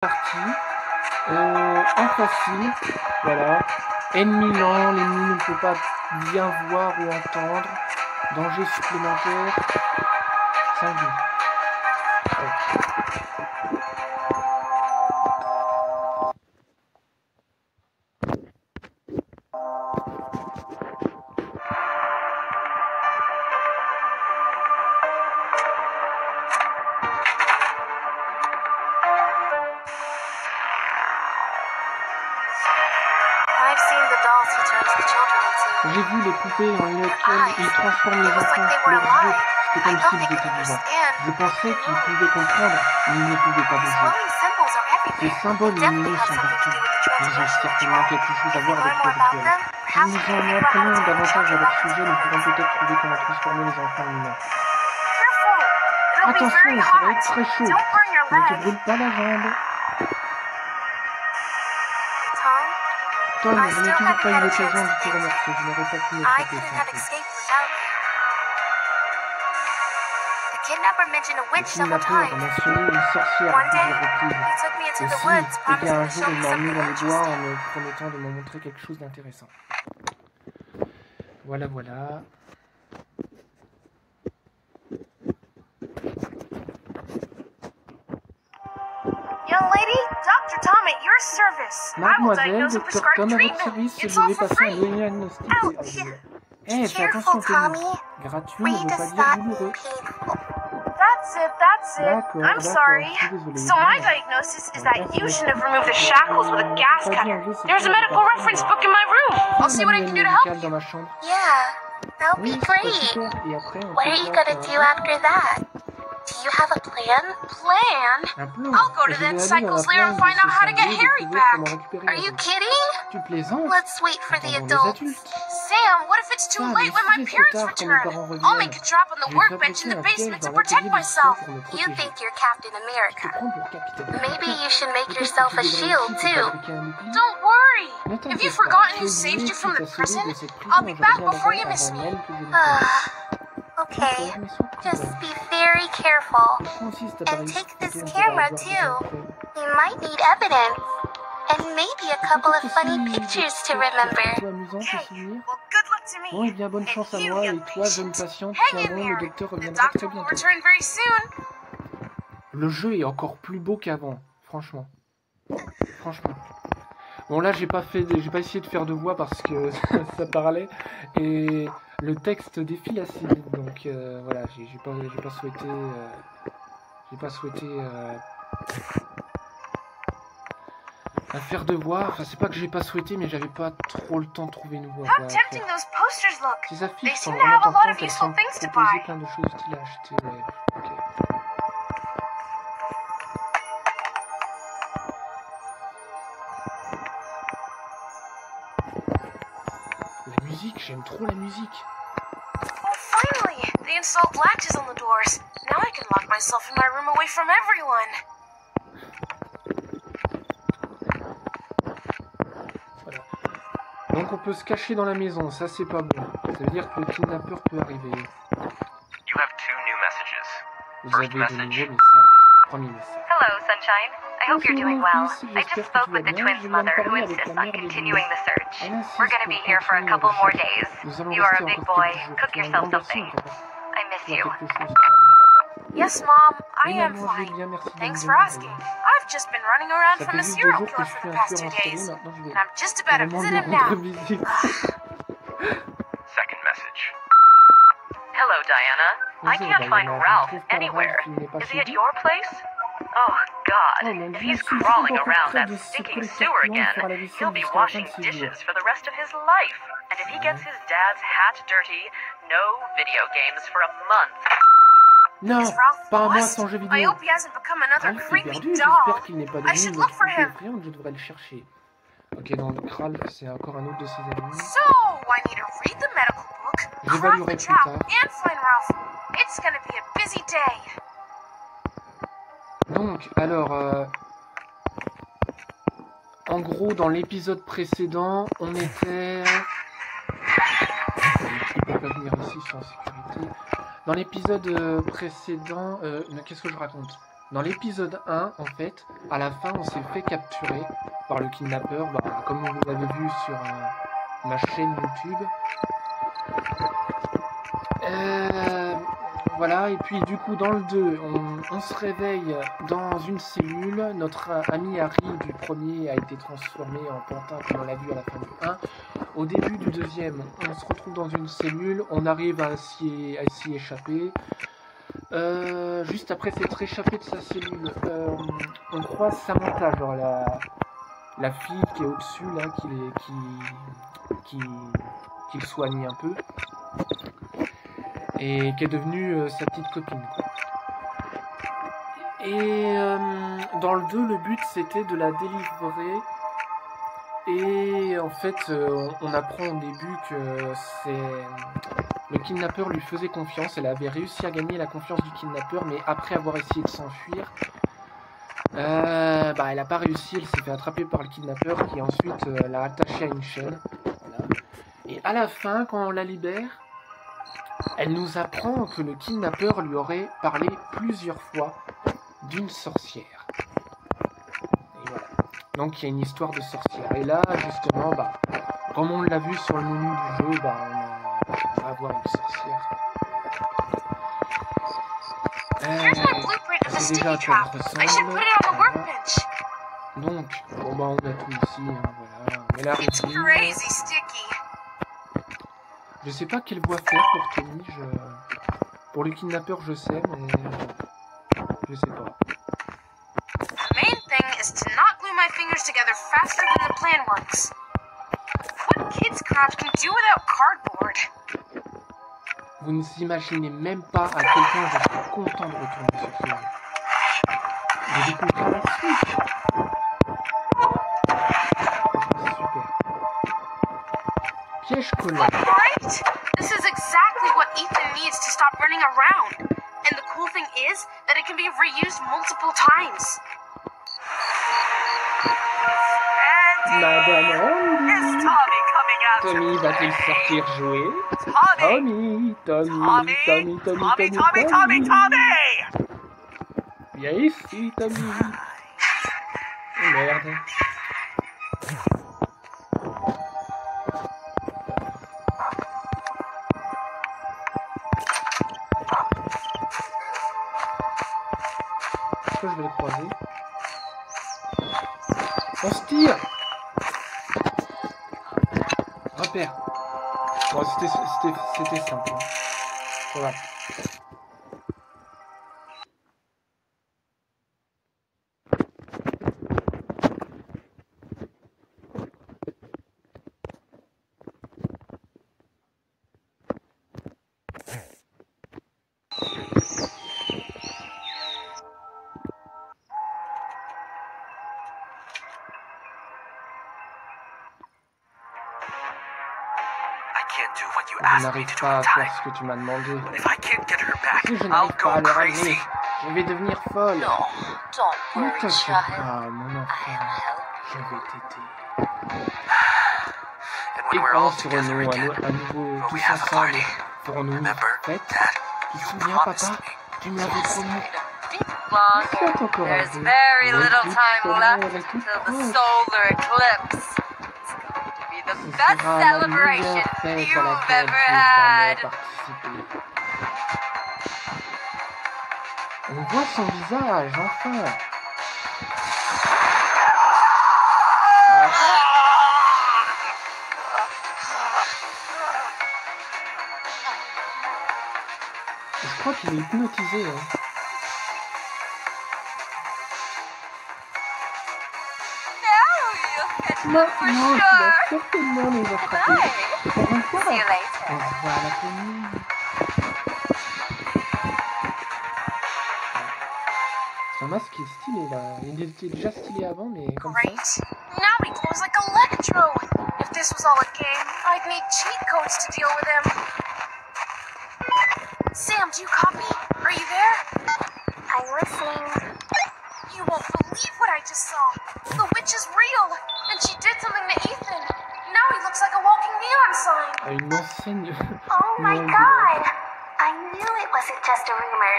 partie en facile, voilà. Ennemi lent, l'ennemi ne peut pas bien voir ou entendre. Danger supplémentaire. 5 vies. J'ai vu les poupées en lesquelles ils transforment les enfants. Leurs yeux, c'était comme s'ils étaient vivants. Je pensais qu'ils pouvaient comprendre, mais ils ne pouvaient pas bouger. Les symboles lumineux sont partout. Ils ont certainement quelque chose à voir avec le rituel. Si nous en apprenons davantage à leur sujet, nous pourrons peut-être trouver comment transformer les enfants en humains. Attention, ça va être très chaud. Ne te brûle pas la jambe. Tom, je n'ai toujours pas eu l'occasion de te remercier. Je n'aurais pas pu m'échapper sans toi. Le kidnappeur a mentionné une sorcière à plusieurs reprises. Aussi, eh bien, un jour, il m'a emmené dans les bois en me promettant de me montrer quelque chose d'intéressant. Voilà, voilà. Mademoiselle, Dr. Tom, à votre service, je vais passer un diagnostic. Eh, fais attention, Tommy. Gratuit ne veut pas dire douloureux. That's it. I'm sorry. So my diagnosis is that you shouldn't have removed the shackles with a gas cutter. There's a medical reference book in my room. I'll see what I can do to help you. Yeah, that'll be great. What are you gonna do after that? Do you have a plan? Plan? I'll go to the Encycles lair and find out how to get Harry back. Are you kidding? Let's wait for the adults. Sam, what if it's too late when my parents return? I'll make a drop on the workbench in the basement to protect myself. You think you're Captain America. Maybe you should make yourself a shield, too. Don't worry. Have you forgotten who saved you from the prison? I'll be back before you miss me. Okay, just be very careful. And take this camera, too. We might need evidence. And maybe a couple of funny pictures to remember. Hey, well, good luck to me. Bon, eh bien, bonne chance à moi et toi, jeune patiente, tiens bon, le docteur reviendra très bientôt. Return very soon. Le jeu est encore plus beau qu'avant, franchement. Franchement. Bon, là, j'ai pas essayé de faire de voix parce que ça parlait et le texte défile assez vite, donc voilà, j'ai pas souhaité à faire de voix. Enfin, c'est pas que j'ai pas souhaité, mais j'avais pas trop le temps de trouver une voix. Ces affiches sont vraiment tentantes, elles sont proposées plein de choses utiles à acheter. Ouais. Okay. La musique, j'aime trop la musique. Oh, finally! They installed latches on the doors. Now I can lock myself in my room away from everyone. Donc on peut se cacher dans la maison, ça c'est pas bon. Ça veut dire que le kidnappeur peut arriver. Vous avez de nouveaux messages. Premier message. Hello, Sunshine. I hope you're doing well. I just spoke with the twins' mother who insists on continuing the search. We're gonna be here for a couple more days. You are a big boy. Cook yourself something. I miss you. Yes, Mom, I am fine. Thanks for asking. I've just been running around from a serial killer for the past 2 days, and I'm just about to visit him now. Second message. Hello, Diana. I can't find Ralph anywhere. Is he at your place? Oh, God. If he's crawling around that stinking sewer again, he'll be washing dishes for the rest of his life. And if he gets his dad's hat dirty, no video games for a month. Non, pas un mois sans jeu vidéo. I hope he hasn't become another creepy perdu, doll. j'espère qu'il n'est pas devenu I should une look for him. effrayante, je devrais le chercher. Ok, donc Kral, c'est encore un autre de ses amis. So, I need to read the medical book, J'évaluerai plus tard. and find Ralph. It's gonna be a busy day. Donc, alors, en gros, dans l'épisode précédent, on était... Je peux pas venir ici, je suis en sécurité. Dans l'épisode précédent... qu'est-ce que je raconte? Dans l'épisode 1, en fait, à la fin, on s'est fait capturer par le kidnappeur, comme vous l'avez vu sur ma chaîne YouTube. Voilà, et puis du coup, dans le 2, on se réveille dans une cellule. Notre ami Harry du premier a été transformé en pantin, comme on l'a vu à la fin du 1. Au début du deuxième, on se retrouve dans une cellule, on arrive à s'y échapper. Juste après s'être échappé de sa cellule, on croise Samantha, genre la fille qui est au-dessus, là, qui le soigne un peu, et qui est devenue sa petite copine, quoi. Et dans le 2, le but c'était de la délivrer. Et en fait, on apprend au début que le kidnappeur lui faisait confiance. Elle avait réussi à gagner la confiance du kidnappeur, mais après avoir essayé de s'enfuir, elle n'a pas réussi. Elle s'est fait attraper par le kidnappeur qui ensuite l'a attachée à une chaîne. Voilà. Et à la fin, quand on la libère, elle nous apprend que le kidnappeur lui aurait parlé plusieurs fois d'une sorcière. Donc il y a une histoire de sorcière. Et là, justement, comme on l'a vu sur le menu du jeu, on va avoir une sorcière. C'est déjà à quoi elle ressemble. Voilà. Donc, on a tout ici. Voilà. On met la résine. Je sais pas quelle voie faire pour Tommy. Pour le kidnappeur, je sais, mais je sais pas. Is to not glue my fingers together faster than the plan works. What kids craft can do without cardboard? Vous ne vous imaginez même pas à quel point je suis content de retourner sur ce jeu. J'ai découvert la suite. Super. Piège collant. Right? This is exactly what Ethan needs to stop running around. And the cool thing is that it can be reused multiple times. Madame Andy. Tommy va-t-il sortir jouer? Tommy. Viens ici, Tommy. Oh, merde. Est-ce que je vais les croiser? On se tire! Repère. Bon, c'était simple. Voilà. Je n'arrive pas à faire ce que tu m'as demandé. Si je n'arrive pas à le ramener, je vais devenir folle. Ne t'inquiète pas, mon enfant. Je vais t'aider. Et quand serons-nous à nouveau tous ensemble? Ferons-nous une fête? Tu te souviens, papa? Tu me l'avais promis. C'est encore un peu. Very little time left till the solar eclipse. The best celebration you've ever had. On voit son visage, enfin. Je crois qu'il est hypnotisé. Hein. Non, tu vas certainement les attraper. Pour une fois, on se voit à la commune. Son masque est stylé là. Il était déjà stylé avant, mais comme ça. Now he glows like Electro. If this was all a game, I'd need cheat codes to deal with him. Sam, do you copy? Are you there? I'm listening. You won't believe what I just saw. The witch is real, and she did something to Ethan. Now he looks like a walking neon sign. Une enseigne. Oh my god! I knew it wasn't just a rumor.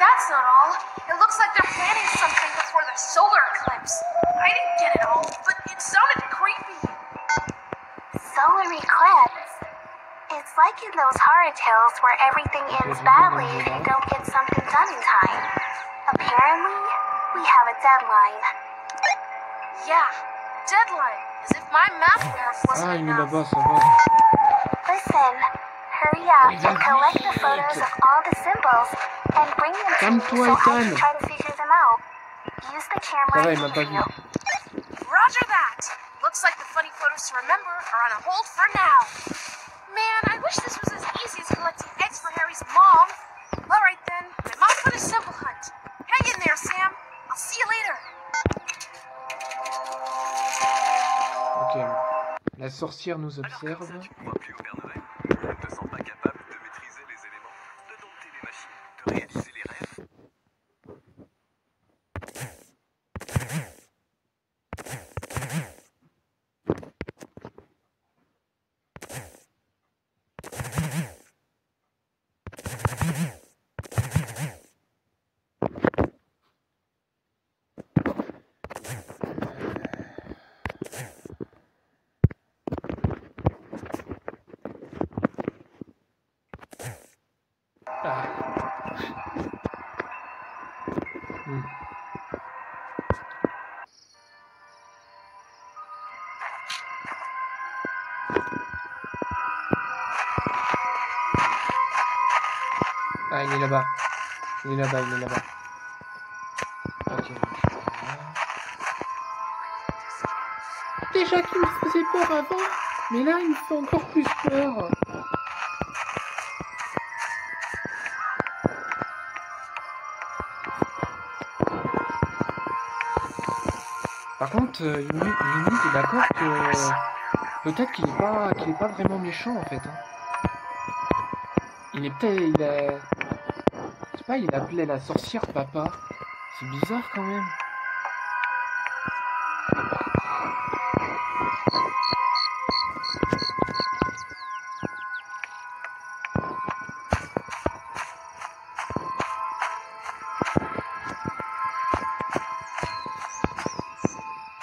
that's not all. It looks like they're planning something before the solar eclipse. I didn't get it all, but it sounded creepy. Solar eclipse? It's like in those horror tales where everything ends badly if you don't get something done in time. Apparently, we have a deadline. Yeah, deadline. As if my math homework wasn't enough. Listen, hurry up and collect the photos of all the symbols and bring them to me so I can try to figure them out. Use the camera to view. Roger that. Looks like the funny photos to remember are on a hold for now. Man, I wish this was as easy as collecting eggs for Harry's mom. Alright then, I'm off on a simple hunt. Hang in there, Sam. I'll see you later. Ok, la sorcière nous observe. Alors, tu crois plus au Père Noël? Tu ne te sens pas capable de maîtriser les éléments, de dompter les machines, de réaliser les rêves? Ah, il est là-bas. Il est là-bas, il est là-bas. Ok. Déjà qu'il me faisait peur avant, mais là il me fait encore plus peur. Par contre, Yumi est d'accord que peut-être qu'il est pas vraiment méchant en fait. Hein. Il est peut-être, je sais pas, il appelait la sorcière papa. C'est bizarre quand même.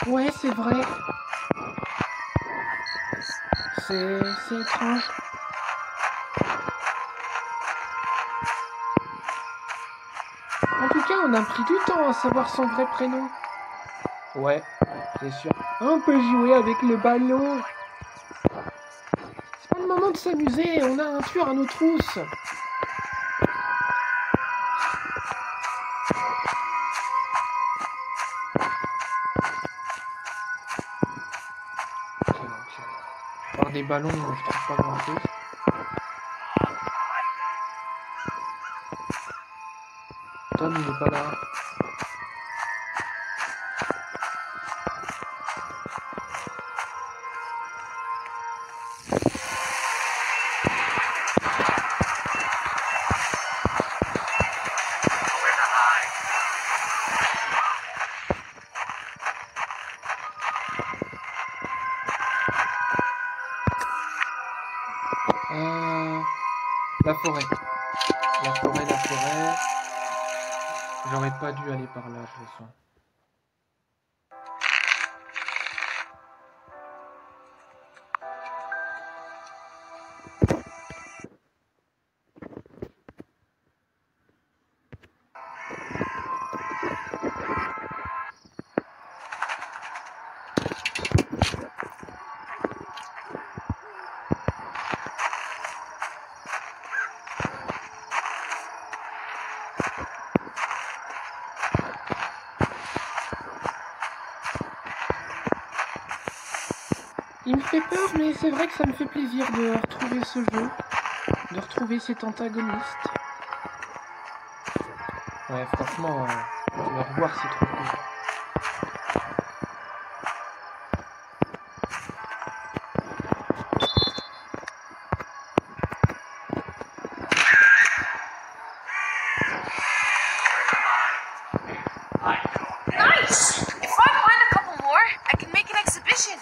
Ouais, c'est vrai. C'est étrange. En tout cas, on a pris du temps à savoir son vrai prénom. Ouais, c'est sûr. On peut jouer avec le ballon. C'est pas le moment de s'amuser, on a un tueur à nos trousses. Par des ballons, je trouve pas grand chose. Tom, il est pas là. La forêt. La forêt. J'aurais pas dû aller par là, je le sens. Il me fait peur, mais c'est vrai que ça me fait plaisir de retrouver ce jeu, de retrouver cet antagoniste. Ouais, franchement, le revoir, c'est trop cool. Nice! If I find a couple more, I can make an exhibition.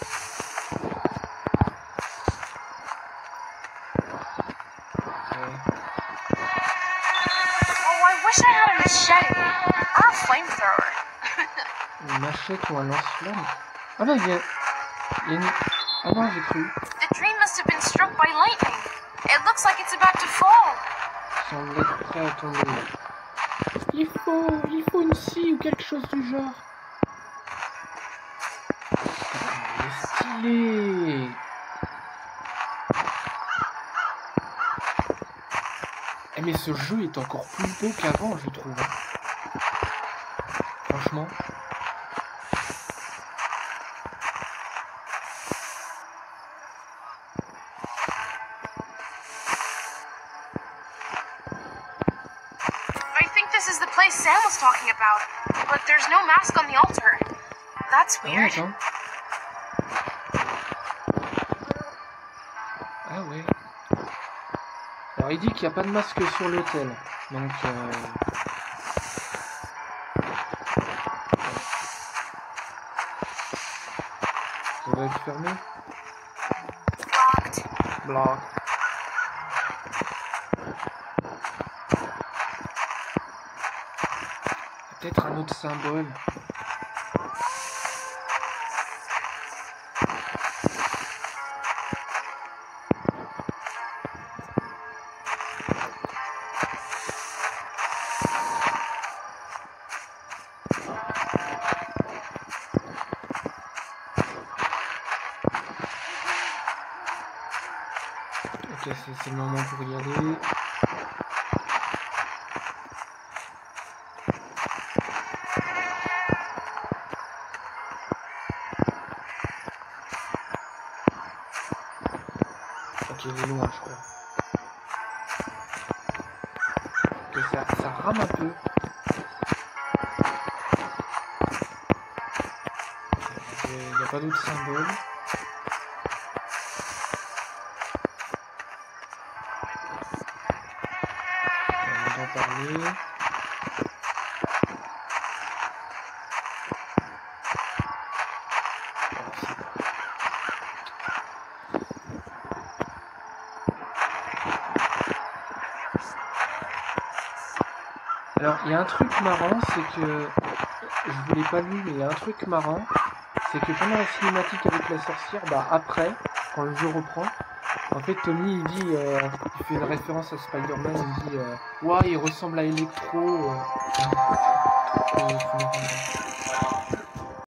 fléchette ou un lance-flamme. Ah non, il y a une... Ah non, j'ai cru. The train must have been struck by lightning. It looks like it's about to fall. Semble être prêt à tomber. Il faut une scie ou quelque chose du genre. Il est stylé. Eh mais ce jeu est encore plus beau qu'avant, je trouve. Franchement. I think this is the place Sam was talking about, but there's no mask on the altar. That's Ah ouais, weird. attends. Ah ouais. Alors il dit qu'il n'y a pas de masque sur l'hôtel. Donc ça va être fermé. Locked. Block. Peut-être un autre symbole. Ok, c'est le moment pour y aller. Ok, il est loin, je crois. Ok, ça rame un peu. Il n'y a pas d'autre symbole. On va en parler. Alors, il y a un truc marrant, c'est que... Je vous l'ai pas lu, mais il y a un truc marrant, c'est que pendant la cinématique avec la sorcière, bah après, quand le jeu reprend, en fait Tony il dit, il fait une référence à Spider-Man, il dit ouais, il ressemble à Electro.